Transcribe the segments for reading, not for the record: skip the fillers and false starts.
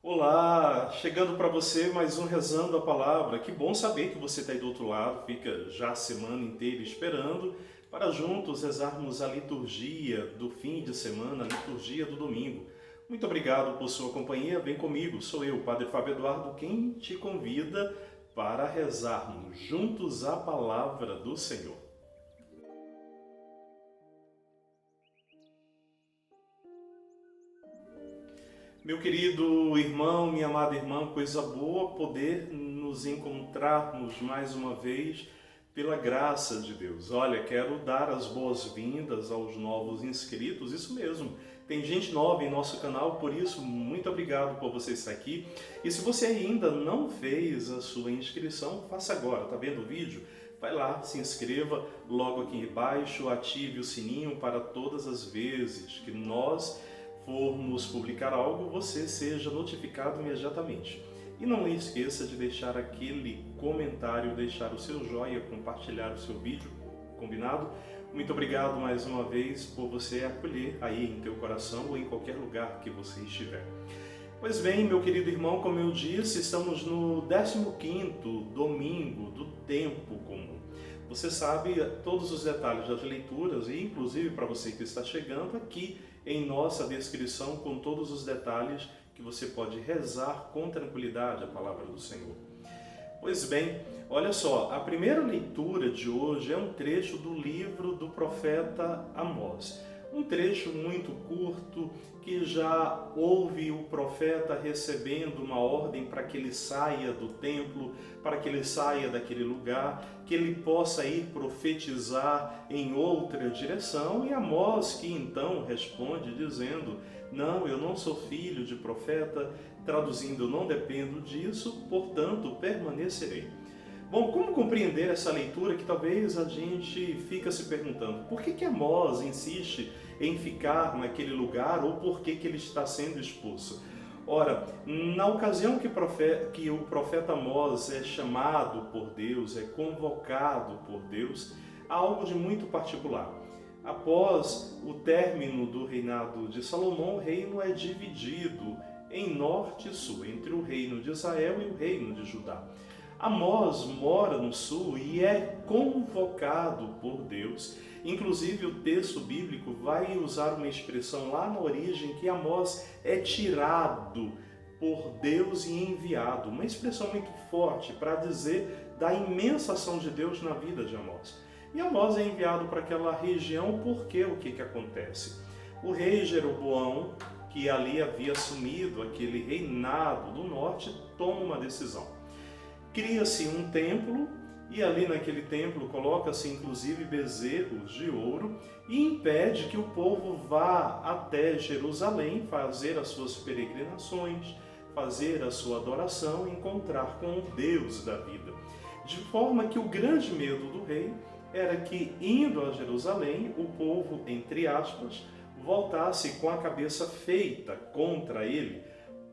Olá, chegando para você mais um Rezando a Palavra. Que bom saber que você está aí do outro lado, fica já a semana inteira esperando para juntos rezarmos a liturgia do fim de semana, a liturgia do domingo. Muito obrigado por sua companhia, vem comigo, sou eu, Padre Fábio Eduardo, quem te convida para rezarmos juntos a Palavra do Senhor. Meu querido irmão, minha amada irmã, coisa boa poder nos encontrarmos mais uma vez pela graça de Deus. Olha, quero dar as boas-vindas aos novos inscritos, isso mesmo. Tem gente nova em nosso canal, por isso, muito obrigado por você estar aqui. E se você ainda não fez a sua inscrição, faça agora, tá vendo o vídeo? Vai lá, se inscreva logo aqui embaixo, ative o sininho para todas as vezes que nós formos publicar algo, você seja notificado imediatamente. E não esqueça de deixar aquele comentário, deixar o seu joinha, compartilhar o seu vídeo, combinado? Muito obrigado mais uma vez por você acolher aí em teu coração ou em qualquer lugar que você estiver. Pois bem, meu querido irmão, como eu disse, estamos no 15º domingo do tempo comum. Você sabe todos os detalhes das leituras e inclusive para você que está chegando aqui em nossa descrição com todos os detalhes que você pode rezar com tranquilidade a palavra do Senhor. Pois bem, olha só, a primeira leitura de hoje é um trecho do livro do profeta Amós. Um trecho muito curto que já houve o profeta recebendo uma ordem para que ele saia do templo, para que ele saia daquele lugar, que ele possa ir profetizar em outra direção. E Amós que então responde dizendo: não, eu não sou filho de profeta, traduzindo, eu não dependo disso, portanto permanecerei. Bom, como compreender essa leitura que talvez a gente fica se perguntando? Por que Amós insiste em ficar naquele lugar ou por que ele está sendo expulso? Ora, na ocasião que o profeta Amós é chamado por Deus, é convocado por Deus, há algo de muito particular. Após o término do reinado de Salomão, o reino é dividido em norte e sul, entre o reino de Israel e o reino de Judá. Amós mora no sul e é convocado por Deus. Inclusive o texto bíblico vai usar uma expressão lá na origem que Amós é tirado por Deus e enviado. Uma expressão muito forte para dizer da imensa ação de Deus na vida de Amós. E Amós é enviado para aquela região porque o que acontece? O rei Jeroboão, que ali havia assumido aquele reinado do norte, toma uma decisão. Cria-se um templo e ali naquele templo coloca-se inclusive bezerros de ouro e impede que o povo vá até Jerusalém fazer as suas peregrinações, fazer a sua adoração, encontrar com o Deus da vida. De forma que o grande medo do rei era que, indo a Jerusalém, o povo, entre aspas, voltasse com a cabeça feita contra ele.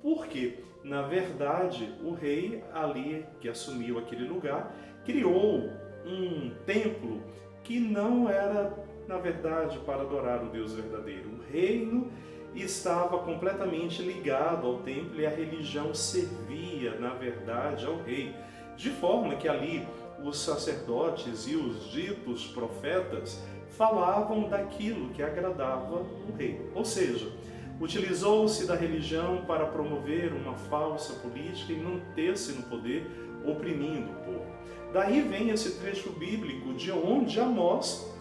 Porque, na verdade, o rei ali, que assumiu aquele lugar, criou um templo que não era, na verdade, para adorar o Deus verdadeiro. O reino estava completamente ligado ao templo e a religião servia, na verdade, ao rei. De forma que ali os sacerdotes e os ditos profetas falavam daquilo que agradava o rei. Ou seja, utilizou-se da religião para promover uma falsa política e manter-se no poder, oprimindo o povo. Daí vem esse trecho bíblico de onde Amós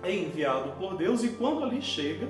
é enviado por Deus e quando ali chega,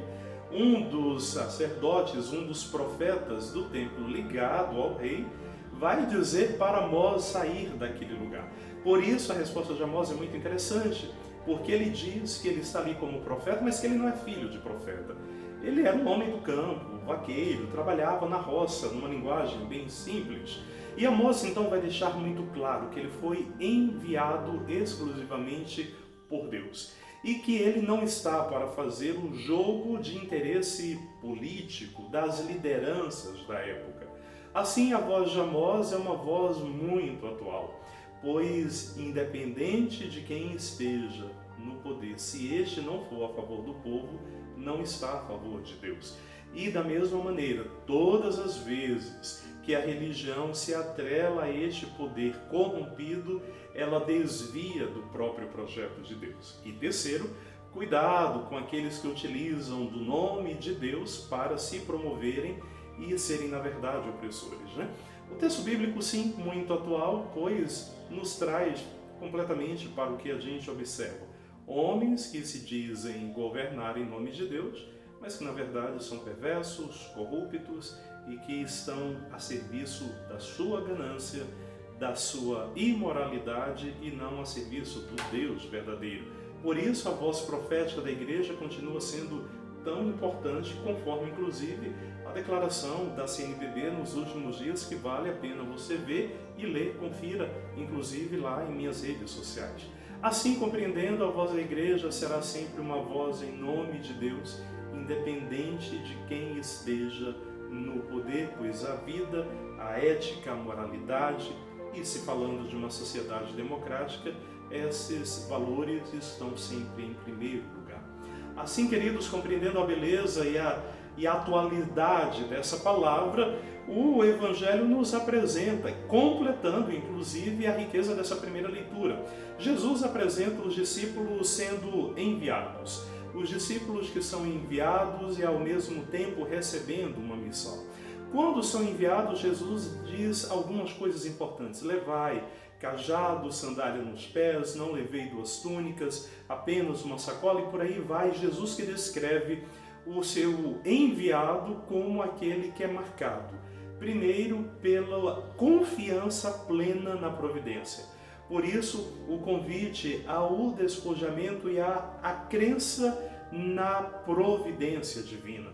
um dos sacerdotes, um dos profetas do templo ligado ao rei, vai dizer para Amós sair daquele lugar. Por isso a resposta de Amós é muito interessante, porque ele diz que ele está ali como profeta, mas que ele não é filho de profeta. Ele era um homem do campo, vaqueiro, trabalhava na roça, numa linguagem bem simples. E Amós então vai deixar muito claro que ele foi enviado exclusivamente por Deus. E que ele não está para fazer um jogo de interesse político das lideranças da época. Assim, a voz de Amós é uma voz muito atual, pois independente de quem esteja no poder, se este não for a favor do povo, não está a favor de Deus. E da mesma maneira, todas as vezes que a religião se atrela a este poder corrompido, ela desvia do próprio projeto de Deus. E terceiro, cuidado com aqueles que utilizam do nome de Deus para se promoverem e serem, na verdade, opressores, né? O texto bíblico, sim, muito atual, pois nos traz completamente para o que a gente observa. Homens que se dizem governar em nome de Deus, mas que na verdade são perversos, corruptos e que estão a serviço da sua ganância, da sua imoralidade e não a serviço do Deus verdadeiro. Por isso a voz profética da igreja continua sendo tão importante, conforme inclusive a declaração da CNBB nos últimos dias, que vale a pena você ver e ler, confira, inclusive lá em minhas redes sociais. Assim, compreendendo, a voz da igreja será sempre uma voz em nome de Deus, independente de quem esteja no poder, pois a vida, a ética, a moralidade, e se falando de uma sociedade democrática, esses valores estão sempre em primeiro lugar. Assim, queridos, compreendendo a beleza e a atualidade dessa palavra, o Evangelho nos apresenta, completando inclusive a riqueza dessa primeira leitura. Jesus apresenta os discípulos sendo enviados. Os discípulos que são enviados e ao mesmo tempo recebendo uma missão. Quando são enviados, Jesus diz algumas coisas importantes. Levai cajado, sandália nos pés, não levei 2 túnicas, apenas uma sacola, e por aí vai. Jesus que descreve o seu enviado como aquele que é marcado, primeiro, pela confiança plena na providência. Por isso, o convite ao despojamento e à crença na providência divina.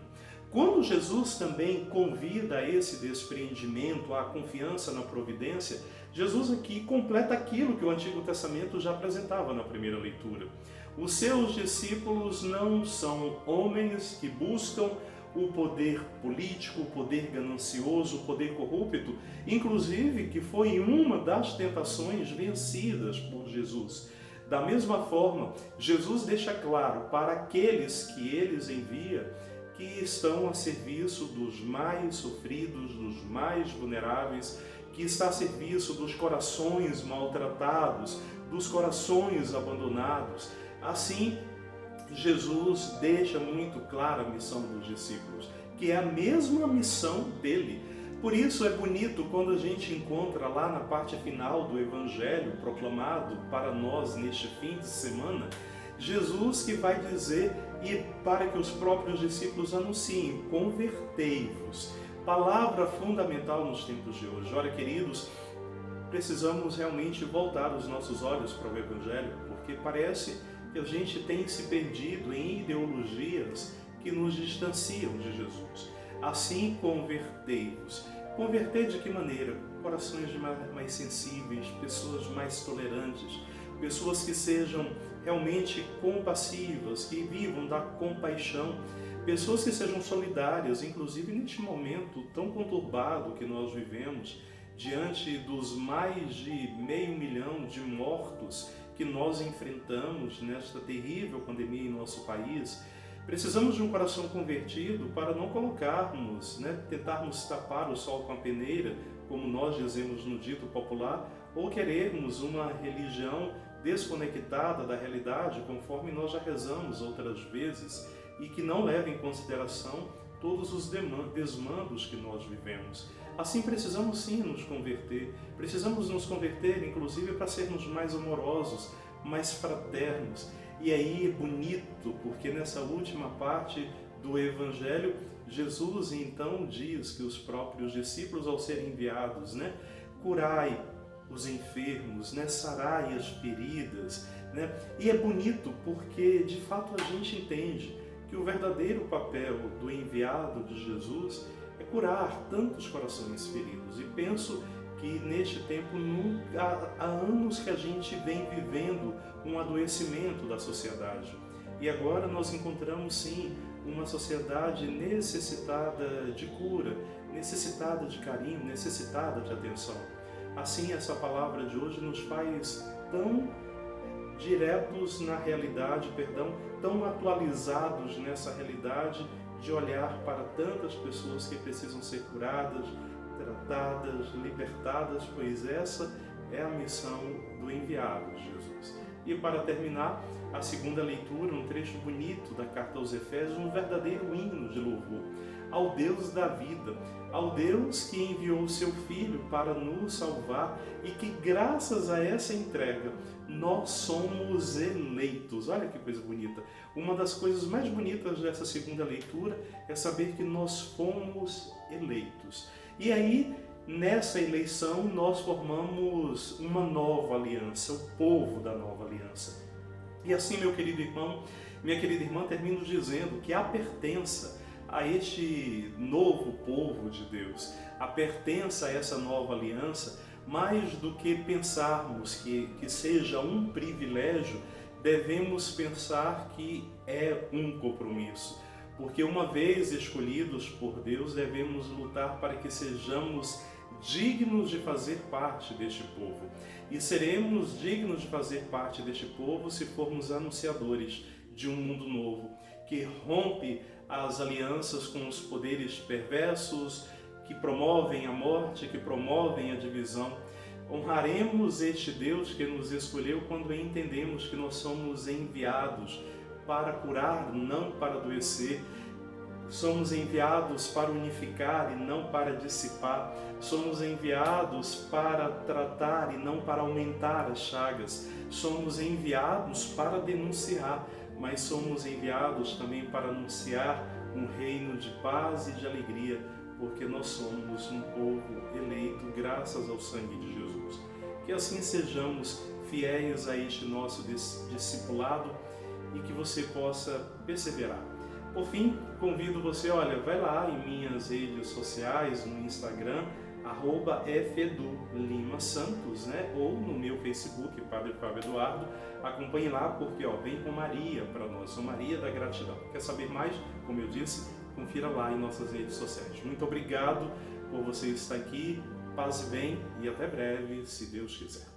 Quando Jesus também convida a esse despreendimento, à confiança na providência, Jesus aqui completa aquilo que o Antigo Testamento já apresentava na primeira leitura. Os seus discípulos não são homens que buscam o poder político, o poder ganancioso, o poder corrupto, inclusive que foi uma das tentações vencidas por Jesus. Da mesma forma, Jesus deixa claro para aqueles que eles envia que estão a serviço dos mais sofridos, dos mais vulneráveis, que está a serviço dos corações maltratados, dos corações abandonados. Assim, Jesus deixa muito clara a missão dos discípulos, que é a mesma missão dele. Por isso é bonito quando a gente encontra lá na parte final do Evangelho proclamado para nós neste fim de semana, Jesus que vai dizer, e para que os próprios discípulos anunciem, convertei-vos. Palavra fundamental nos tempos de hoje. Olha, queridos, precisamos realmente voltar os nossos olhos para o Evangelho, porque parece que a gente tem se perdido em ideologias que nos distanciam de Jesus. Assim, convertei-vos. Converter de que maneira? Corações mais sensíveis, pessoas mais tolerantes, pessoas que sejam realmente compassivas, que vivam da compaixão, pessoas que sejam solidárias, inclusive neste momento tão conturbado que nós vivemos, diante dos mais de 500 mil de mortos que nós enfrentamos nesta terrível pandemia em nosso país. Precisamos de um coração convertido para não colocarmos, tentarmos tapar o sol com a peneira, como nós dizemos no dito popular, ou querermos uma religião desconectada da realidade, conforme nós já rezamos outras vezes, e que não leva em consideração todos os desmandos que nós vivemos. Assim, precisamos sim nos converter. Precisamos nos converter, inclusive, para sermos mais amorosos, mais fraternos. E aí é bonito, porque nessa última parte do Evangelho, Jesus então diz que os próprios discípulos, ao serem enviados, curai os enfermos, sarai as feridas, E é bonito porque, de fato, a gente entende que o verdadeiro papel do enviado de Jesus é curar tantos corações feridos. E penso que neste tempo, há anos que a gente vem vivendo um adoecimento da sociedade. E agora nós encontramos sim uma sociedade necessitada de cura, necessitada de carinho, necessitada de atenção. Assim, essa palavra de hoje nos faz tão diretos na realidade, tão atualizados nessa realidade, de olhar para tantas pessoas que precisam ser curadas, tratadas, libertadas, pois essa é a missão do enviado, Jesus. E para terminar, a segunda leitura, um trecho bonito da carta aos Efésios, um verdadeiro hino de louvor ao Deus da vida, ao Deus que enviou o seu Filho para nos salvar e que, graças a essa entrega, nós somos eleitos. Olha que coisa bonita! Uma das coisas mais bonitas dessa segunda leitura é saber que nós fomos eleitos. E aí, nessa eleição, nós formamos uma nova aliança, o povo da nova aliança. E assim, meu querido irmão, minha querida irmã, termino dizendo que a pertença a este novo povo de Deus, a pertença a essa nova aliança, mais do que pensarmos que seja um privilégio, devemos pensar que é um compromisso. Porque uma vez escolhidos por Deus, devemos lutar para que sejamos dignos de fazer parte deste povo. E seremos dignos de fazer parte deste povo se formos anunciadores de um mundo novo, que rompe as alianças com os poderes perversos, que promovem a morte, que promovem a divisão. Honraremos este Deus que nos escolheu quando entendemos que nós somos enviados para curar, não para adoecer. Somos enviados para unificar e não para dissipar. Somos enviados para tratar e não para aumentar as chagas. Somos enviados para denunciar, mas somos enviados também para anunciar um reino de paz e de alegria, porque nós somos um povo eleito graças ao sangue de Jesus. Que assim sejamos fiéis a este nosso discipulado e que você possa perseverar. Por fim, convido você, vai lá em minhas redes sociais, no Instagram, @FEduLimaSantos, ou no meu Facebook, Padre Fábio Eduardo. Acompanhe lá, porque vem com Maria para nós, São Maria da Gratidão. Quer saber mais? Como eu disse, confira lá em nossas redes sociais. Muito obrigado por você estar aqui, paz e bem, e até breve, se Deus quiser.